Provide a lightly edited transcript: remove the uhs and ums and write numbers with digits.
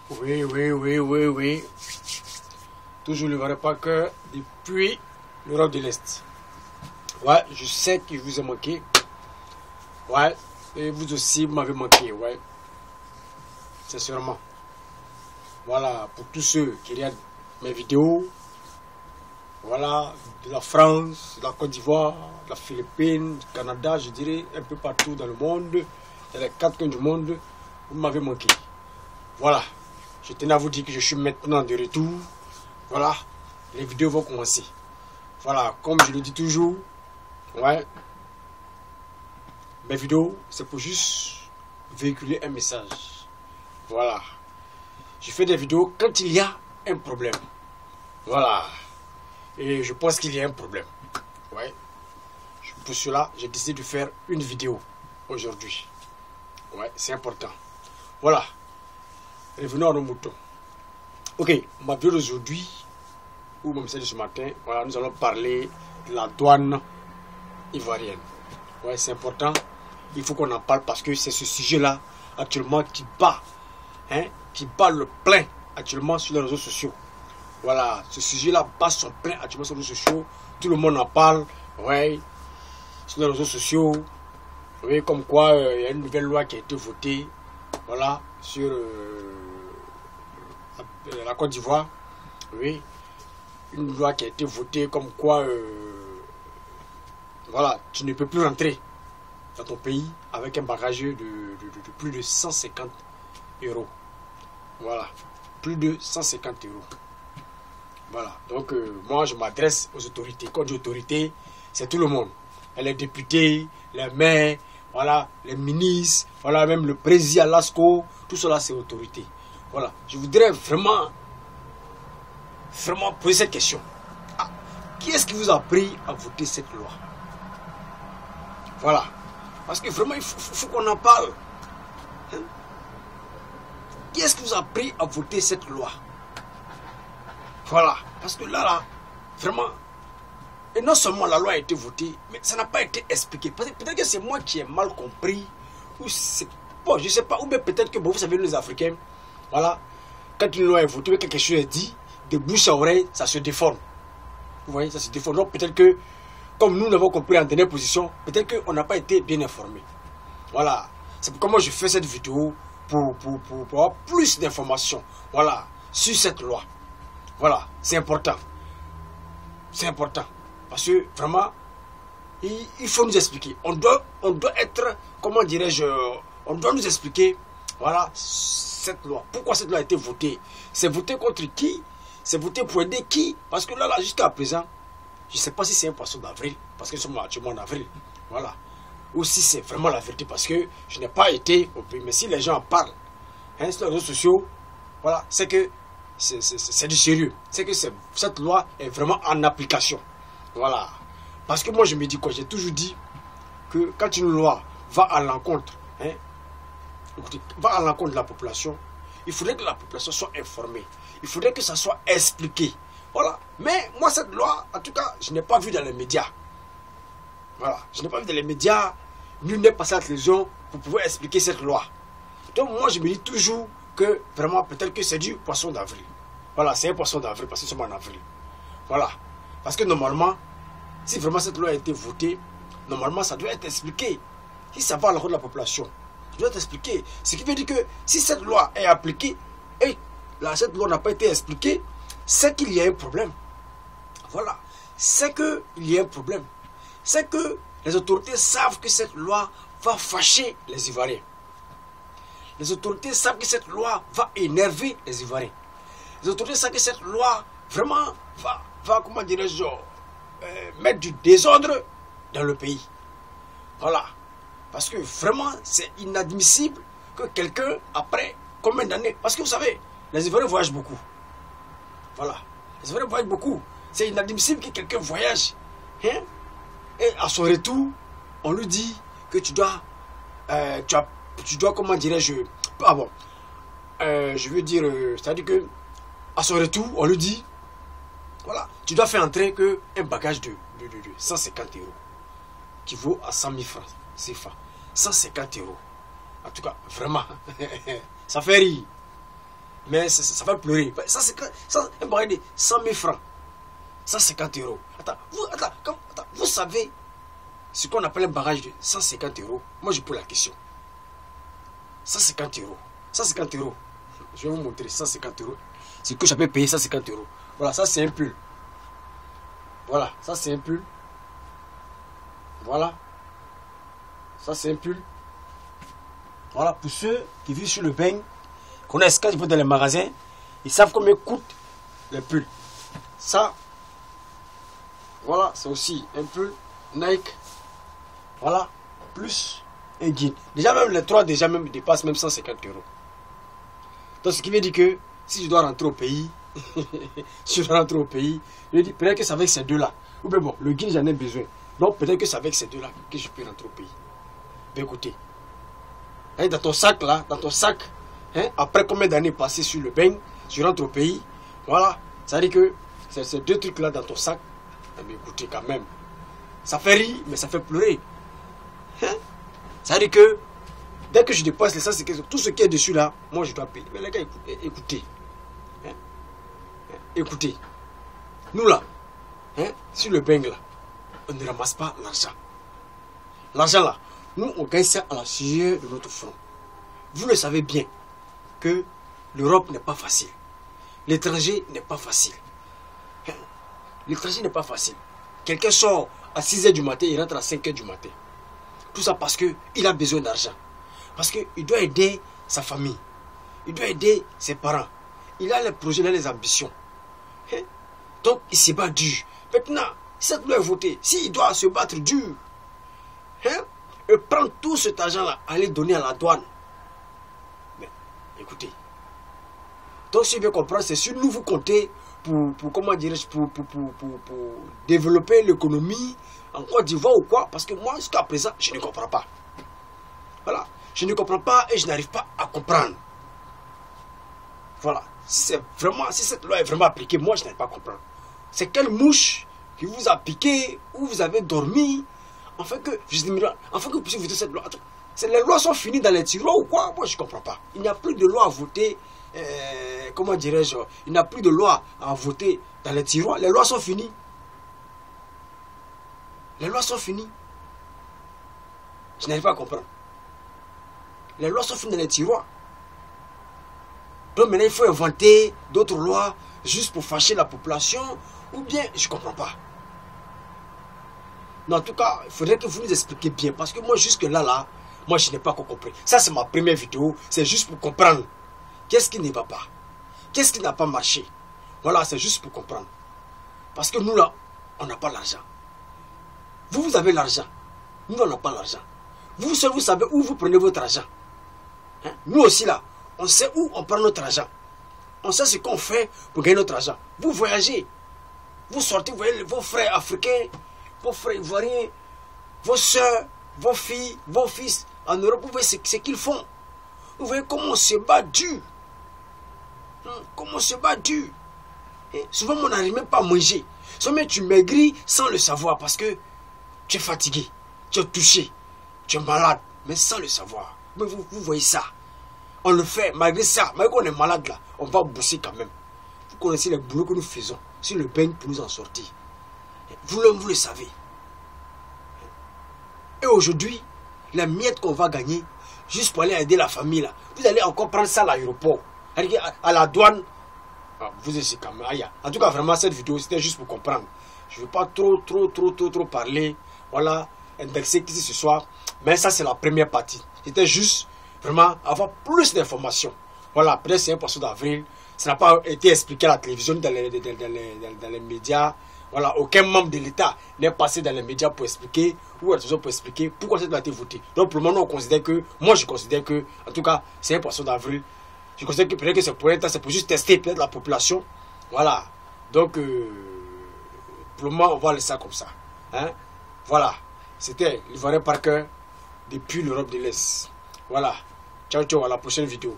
Oui, oui, oui, oui, oui. Toujours le vrai Parker depuis l'Europe de l'Est. Ouais, je sais que je vous ai manqué. Ouais, et vous aussi, vous m'avez manqué, ouais. C'est sûrement. Voilà, pour tous ceux qui regardent mes vidéos, voilà, de la France, de la Côte d'Ivoire, de la Philippines, du Canada, je dirais, un peu partout dans le monde, dans les 4 coins du monde, vous m'avez manqué. Voilà, je tenais à vous dire que je suis maintenant de retour. Voilà, les vidéos vont commencer. Voilà, comme je le dis toujours, ouais, mes vidéos, c'est pour juste véhiculer un message. Voilà, je fais des vidéos quand il y a un problème. Voilà, et je pense qu'il y a un problème. Ouais, pour cela, j'ai décidé de faire une vidéo aujourd'hui. Ouais, c'est important. Voilà, revenons à nos moutons. Ok, ma vidéo d'aujourd'hui, ou même celle de ce matin, voilà, nous allons parler de la douane ivoirienne. Ouais, c'est important. Il faut qu'on en parle parce que c'est ce sujet-là actuellement qui bat le plein actuellement sur les réseaux sociaux. Voilà, ce sujet-là bat son plein actuellement sur les réseaux sociaux. Tout le monde en parle, ouais, sur les réseaux sociaux. Oui, comme quoi il y a une nouvelle loi qui a été votée, voilà, sur la Côte d'Ivoire. Oui, une loi qui a été votée comme quoi, voilà, tu ne peux plus rentrer dans ton pays avec un bagage de plus de 150 euros. Voilà, plus de 150 euros. Voilà, donc moi je m'adresse aux autorités. Quand je dis autorités, c'est tout le monde. Les députés, les maires, voilà, les ministres, voilà, même le président Lasco, tout cela c'est autorité. Voilà, je voudrais vraiment poser cette question. Ah, qui est-ce qui vous a pris à voter cette loi? Voilà, parce que vraiment il faut qu'on en parle. Hein? Qui est-ce qui vous a pris à voter cette loi? Voilà, parce que là, vraiment, et non seulement la loi a été votée, mais ça n'a pas été expliqué. Peut-être que c'est moi qui ai mal compris, ou c'est, bon, je ne sais pas, ou bien peut-être que, bon, vous savez, les Africains, voilà, quand une loi est votée, quelque chose est dit, de bouche à oreille, ça se déforme. Vous voyez, ça se déforme. Donc peut-être que, comme nous l'avons compris en dernière position, peut-être qu'on n'a pas été bien informé. Voilà, c'est pourquoi moi je fais cette vidéo pour avoir plus d'informations, voilà, sur cette loi. Voilà, c'est important. C'est important. Parce que vraiment, il faut nous expliquer. On doit être, comment dirais-je, on doit nous expliquer, voilà, cette loi. Pourquoi cette loi a été votée? C'est voté contre qui? C'est voté pour aider qui? Parce que là, jusqu'à présent, je ne sais pas si c'est un poisson d'avril, parce que nous sommes actuellement en avril. Voilà. Ou si c'est vraiment la vérité, parce que je n'ai pas été au pays. Mais si les gens en parlent, hein, sur les réseaux sociaux, voilà, c'est que c'est du sérieux. C'est que cette loi est vraiment en application. Voilà. Parce que moi, je me dis quoi? J'ai toujours dit que quand une loi va à l'encontre, hein, écoutez, va à l'encontre de la population, il faudrait que la population soit informée. Il faudrait que ça soit expliqué. Voilà. Mais moi, cette loi, en tout cas, je n'ai pas vu dans les médias. Voilà. Je n'ai pas vu dans les médias. Nul n'est passé à la télévision pour pouvoir expliquer cette loi. Donc, moi, je me dis toujours que vraiment, peut-être que c'est du poisson d'avril. Voilà, c'est un poisson d'avril parce que nous sommes en avril. Voilà. Parce que normalement, si vraiment cette loi a été votée, normalement, ça doit être expliqué. Si ça va à l'encontre de la population, ça doit être expliqué. Ce qui veut dire que si cette loi est appliquée et cette loi n'a pas été expliquée, c'est qu'il y a un problème. Voilà. C'est qu'il y a un problème. C'est que les autorités savent que cette loi va fâcher les Ivoiriens. Les autorités savent que cette loi va énerver les Ivoiriens. Les autorités savent que cette loi vraiment va comment dirais-je, mettre du désordre dans le pays. Voilà. Parce que vraiment, c'est inadmissible que quelqu'un, après combien d'années, parce que vous savez, les Ivoiriens voyagent beaucoup. Voilà. Les Ivoiriens voyagent beaucoup. C'est inadmissible que quelqu'un voyage. Hein? Et à son retour, on lui dit que tu dois, comment dirais-je, ah bon, je veux dire, c'est-à-dire que, à son retour, on lui dit, voilà, tu dois faire entrer un bagage de 150 euros, qui vaut à 100 000 francs, CFA, 150 euros. En tout cas, vraiment, ça fait rire. Mais ça va pleurer. Ça, c'est un baril de 100 000 francs. 150 euros. Attends, vous savez ce qu'on appelle un barrage de 150 euros? Moi, je pose la question. 150 euros. 150 euros. Je vais vous montrer 150 euros. C'est que j'avais payé 150 euros. Voilà, ça c'est un pull. Voilà, ça c'est un pull. Voilà. Ça c'est un pull. Voilà, pour ceux qui vivent sur le bain, connaissent quand ils vont dans les magasins, ils savent combien coûte les pulls. Ça, voilà, c'est aussi un pull Nike. Voilà, plus un jean. Déjà même les trois déjà même dépassent même 150 euros. Donc ce qui veut dire que si je dois rentrer au pays, si je dois rentrer au pays, je dis peut-être que c'est avec ces deux-là. Ou bien bon, le jean j'en ai besoin. Donc peut-être que c'est avec ces deux-là que je peux rentrer au pays. Ben écoutez, hein, dans ton sac là, hein, après combien d'années passées sur le bain, tu rentres au pays, voilà, ça veut dire que c'est ces deux trucs là dans ton sac. Mais écoutez quand même, ça fait rire, mais ça fait pleurer. Hein? Ça veut dire que dès que je dépasse les 150, tout ce qui est dessus là, moi je dois payer. Mais les gars, écoutez. Hein? Écoutez. Nous là, hein, sur le bain là, on ne ramasse pas l'argent. L'argent là, nous on gagne ça à la sueur de notre front. Vous le savez bien que l'Europe n'est pas facile. L'étranger n'est pas facile. Hein? L'étranger n'est pas facile. Quelqu'un sort à 6 h du matin, il rentre à 5 h du matin. Tout ça parce qu'il a besoin d'argent. Parce qu'il doit aider sa famille. Il doit aider ses parents. Il a les projets, il a les ambitions. Hein? Donc, il se bat dur. Maintenant, cette loi est votée. S'il doit se battre dur, hein? Et prendre tout cet argent-là, aller donner à la douane. Mais, écoutez. Donc, si je veux comprendre, c'est sur nous vous comptez pour comment dirais-je, pour développer l'économie en Côte d'Ivoire ou quoi? Parce que moi, jusqu'à présent, je ne comprends pas. Voilà. Je ne comprends pas et je n'arrive pas à comprendre. Voilà. Si cette loi est vraiment appliquée, moi, je n'arrive pas à comprendre. C'est quelle mouche qui vous a piqué, où vous avez dormi, afin que vous puissiez voter cette loi. Les lois sont finies dans les tiroirs ou quoi? Moi, je ne comprends pas. Il n'y a plus de loi à voter. Comment dirais-je? Il n'y a plus de loi à voter dans les tiroirs. Les lois sont finies. Les lois sont finies. Je n'arrive pas à comprendre. Les lois sont finies dans les tiroirs. Donc maintenant, il faut inventer d'autres lois juste pour fâcher la population. Ou bien, je ne comprends pas. Mais en tout cas, il faudrait que vous nous expliquiez bien. Parce que moi, jusque-là, moi, je n'ai pas encore compris. Ça, c'est ma première vidéo. C'est juste pour comprendre. Qu'est-ce qui ne va pas? Qu'est-ce qui n'a pas marché? Voilà, c'est juste pour comprendre. Parce que nous, là, on n'a pas l'argent. Vous avez l'argent. Nous, on n'a pas l'argent. Vous seul, vous savez où vous prenez votre argent. Hein? Nous aussi, là, on sait où on prend notre argent. On sait ce qu'on fait pour gagner notre argent. Vous voyagez. Vous sortez, vous voyez vos frères africains, vos frères ivoiriens, vos soeurs, vos filles, vos fils en Europe. Vous voyez ce qu'ils font. Vous voyez comment on se bat dur. Comment on se bat dur. Et souvent, on n'arrive même pas à manger. Souvent, tu maigris sans le savoir parce que tu es fatigué, tu es touché, tu es malade, mais sans le savoir. Mais vous voyez ça. On le fait, malgré ça, malgré qu'on est malade là, on va bosser quand même. Vous connaissez les boulots que nous faisons sur le bain pour nous en sortir. Vous le savez. Et aujourd'hui, les miettes qu'on va gagner, juste pour aller aider la famille là, vous allez encore prendre ça à l'aéroport, à la douane. Vous êtes quand même. En tout cas, vraiment, cette vidéo, c'était juste pour comprendre. Je ne veux pas trop parler. Voilà, indexer qui ce soir. Mais ça, c'est la première partie. C'était juste, vraiment, avoir plus d'informations. Voilà, peut-être c'est un poisson d'avril. Ça n'a pas été expliqué à la télévision, dans les médias. Voilà, aucun membre de l'État n'est passé dans les médias pour expliquer, ou à la télévision pour expliquer pourquoi cette loi a été votée. Donc, pour le moment, moi, je considère que, en tout cas, c'est un poisson d'avril. Je considère que peut-être que c'est pour un temps, c'est pour juste tester peut-être la population. Voilà. Donc, pour le moment, on va laisser ça comme ça. Hein? Voilà. C'était l'Ivoirien Parker depuis l'Europe de l'Est. Voilà. Ciao, ciao, à la prochaine vidéo.